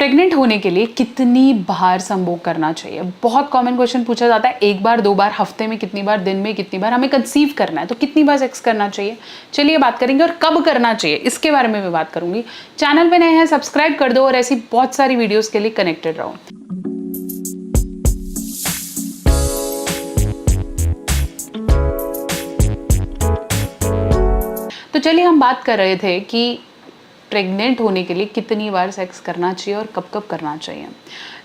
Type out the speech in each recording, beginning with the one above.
Pregnant होने के लिए कितनी बार संभोग करना चाहिए? बहुत कॉमन क्वेश्चन पूछा जाता है, एक बार, 2 बार, हफ्ते में कितनी बार, दिन में कितनी बार, हमें कंसीव करना है तो कितनी बार सेक्स करना चाहिए? चलिए बात करेंगे, और कब करना चाहिए इसके बारे में मैं बात करूंगी। चैनल पे नए हैं सब्सक्राइब कर दो और ऐसी बहुत सारी वीडियोस के लिए कनेक्टेड रहो। तो चलिए हम बात कर रहे थे कि प्रेग्नेंट होने के लिए कितनी बार सेक्स करना चाहिए और कब कब करना चाहिए।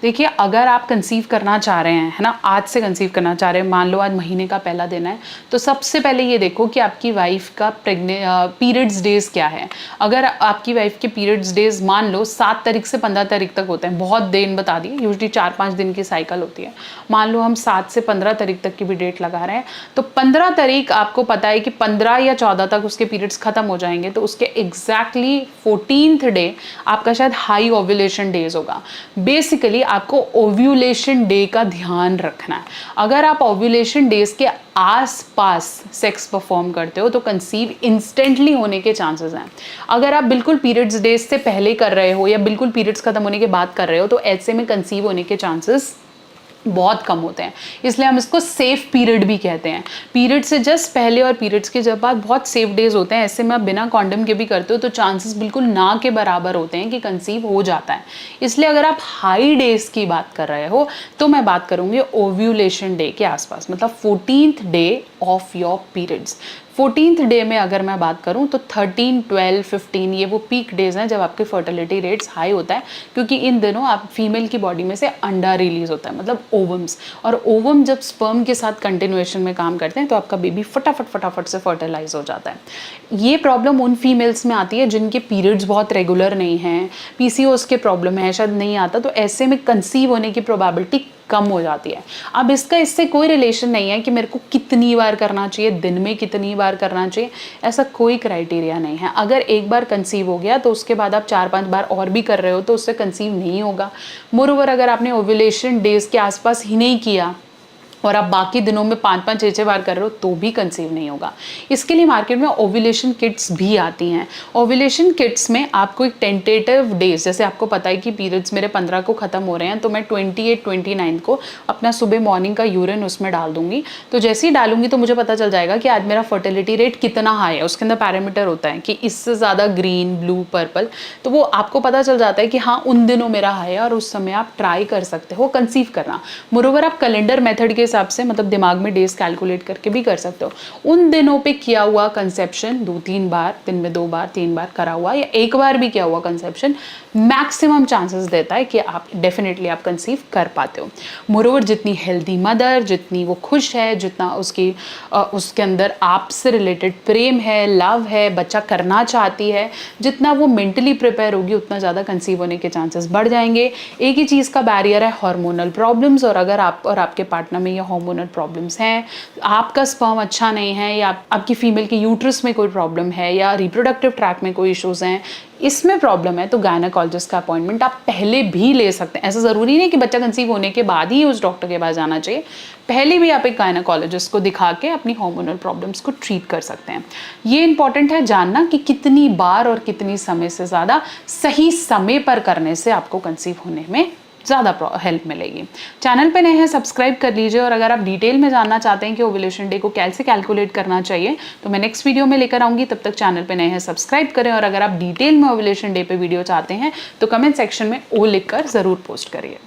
देखिए, अगर आप कंसीव करना चाह रहे हैं, है ना, आज से कंसीव करना चाह रहे हैं, मान लो आज महीने का पहला दिन है, तो सबसे पहले ये देखो कि आपकी वाइफ का पीरियड्स डेज क्या है। अगर आपकी वाइफ के पीरियड्स डेज मान लो 7 तारीख से 15 तारीख तक होते हैं, बहुत दिन बता दिए, यूजुअली 4-5 दिन की साइकिल होती है, मान लो हम 7 से 15 तारीख तक की भी डेट लगा रहे हैं, तो 15 तारीख आपको पता है कि 15 या 14 तक उसके पीरियड्स खत्म हो जाएंगे, तो उसके एग्जैक्टली 14th डे आपका शायद हाई ओव्यूलेशन डेज होगा। बेसिकली आपको ओव्यूलेशन डे का ध्यान रखना है। अगर आप ओव्यूलेशन डेज के आसपास सेक्स परफॉर्म करते हो तो कंसीव इंस्टेंटली होने के चांसेस हैं। अगर आप बिल्कुल पीरियड्स डेज से पहले कर रहे हो या बिल्कुल पीरियड्स खत्म होने के बाद कर रहे हो तो ऐसे में कंसीव होने के चांसेस बहुत कम होते हैं। इसलिए हम इसको सेफ पीरियड भी कहते हैं। पीरियड से जस्ट पहले और पीरियड्स के जब बाद बहुत सेफ डेज होते हैं, ऐसे में आप बिना कॉन्डम के भी करते हो तो चांसेस बिल्कुल ना के बराबर होते हैं कि कंसीव हो जाता है। इसलिए अगर आप हाई डेज की बात कर रहे हो तो मैं बात करूंगी ओव्यूलेशन डे के आसपास, मतलब 14th day of your periods. 14th day में अगर मैं बात करूं तो 13, 12, 15 ये वो पीक डेज हैं जब आपके फर्टिलिटी रेट्स हाई होता है, क्योंकि इन दिनों आप फीमेल की बॉडी में से अंडा रिलीज होता है, मतलब ओवम्स, और ओवम जब स्पर्म के साथ कंटिन्यूएशन में काम करते हैं तो आपका बेबी फटाफट से फर्टिलाइज हो जाता है। ये प्रॉब्लम उन फीमेल्स में आती है जिनके पीरियड्स बहुत रेगुलर नहीं हैं, पीसीओएस के प्रॉब्लम है, शायद नहीं आता, तो ऐसे में कंसीव होने की प्रोबेबिलिटी कम हो जाती है। अब इसका इससे कोई रिलेशन नहीं है कि मेरे को कितनी बार करना चाहिए, दिन में कितनी बार करना चाहिए, ऐसा कोई क्राइटेरिया नहीं है। अगर एक बार कंसीव हो गया तो उसके बाद आप 4-5 बार और भी कर रहे हो तो उससे कंसीव नहीं होगा। मोरओवर अगर आपने ओव्यूलेशन डेज के आसपास ही नहीं किया और आप बाकी दिनों में 5-5, 6-6 बार कर रहे हो तो भी कंसीव नहीं होगा। इसके लिए मार्केट में ओव्यूलेशन किट्स भी आती हैं। ओव्यूलेशन किट्स में आपको एक टेंटेटिव डेज, जैसे आपको पता है कि पीरियड्स मेरे 15 को ख़त्म हो रहे हैं तो मैं 28, 29 को अपना सुबह मॉर्निंग का यूरिन उसमें डाल दूंगी। तो जैसे ही डालूंगी तो मुझे पता चल जाएगा कि आज मेरा फर्टिलिटी रेट कितना हाई है। उसके अंदर पैरामीटर होता है कि इससे ज़्यादा ग्रीन, ब्लू, पर्पल, तो वो आपको पता चल जाता है कि हाँ उन दिनों मेरा हाई है और उस समय आप ट्राई कर सकते हो कंसीव करना। मोरोवर आप कैलेंडर मेथड के हिसाब से, मतलब दिमाग में डेज कैलकुलेट करके भी कर सकते हो। उन दिनों पे किया हुआ कंसेप्शन 2-3 बार, दिन में 2 बार, 3 बार करा हुआ या एक बार भी किया हुआ कंसेप्शन मैक्सिमम चांसेस देता है कि आप डेफिनेटली आप कंसीव कर पाते हो। मोरोवर जितनी हेल्दी मदर, जितनी वो खुश है, जितना उसके अंदर आपसे रिलेटेड प्रेम है, लव है, बच्चा करना चाहती है, जितना वो मेंटली प्रिपेयर होगी उतना ज़्यादा कंसीव होने के चांसेस बढ़ जाएंगे। एक ही चीज़ का बैरियर है, हार्मोनल प्रॉब्लम्स, और अगर आप और आपके पार्टनर में ये हार्मोनल प्रॉब्लम्स हैं, आपका स्पर्म अच्छा नहीं है या आपकी फीमेल के यूट्रस में कोई प्रॉब्लम है या रिप्रोडक्टिव ट्रैक में कोई इश्यूज हैं, इसमें प्रॉब्लम है, तो गायनेकोलॉजिस्ट का अपॉइंटमेंट आप पहले भी ले सकते हैं। ऐसा ज़रूरी नहीं कि बच्चा कंसीव होने के बाद ही उस डॉक्टर के पास जाना चाहिए, पहले भी आप एक गायनेकोलॉजिस्ट को दिखा के अपनी हार्मोनल प्रॉब्लम्स को ट्रीट कर सकते हैं। ये इंपॉर्टेंट है जानना कि कितनी बार और कितनी समय से ज़्यादा सही समय पर करने से आपको कंसीव होने में ज़्यादा हेल्प मिलेगी। चैनल पे नए हैं सब्सक्राइब कर लीजिए, और अगर आप डिटेल में जानना चाहते हैं कि ओव्यूलेशन डे को कैसे कैलकुलेट करना चाहिए तो मैं नेक्स्ट वीडियो में लेकर आऊँगी। तब तक चैनल पे नए हैं सब्सक्राइब करें, और अगर आप डिटेल में ओव्यूलेशन डे पे वीडियो चाहते हैं तो कमेंट सेक्शन में ओ लिखकर ज़रूर पोस्ट करिए।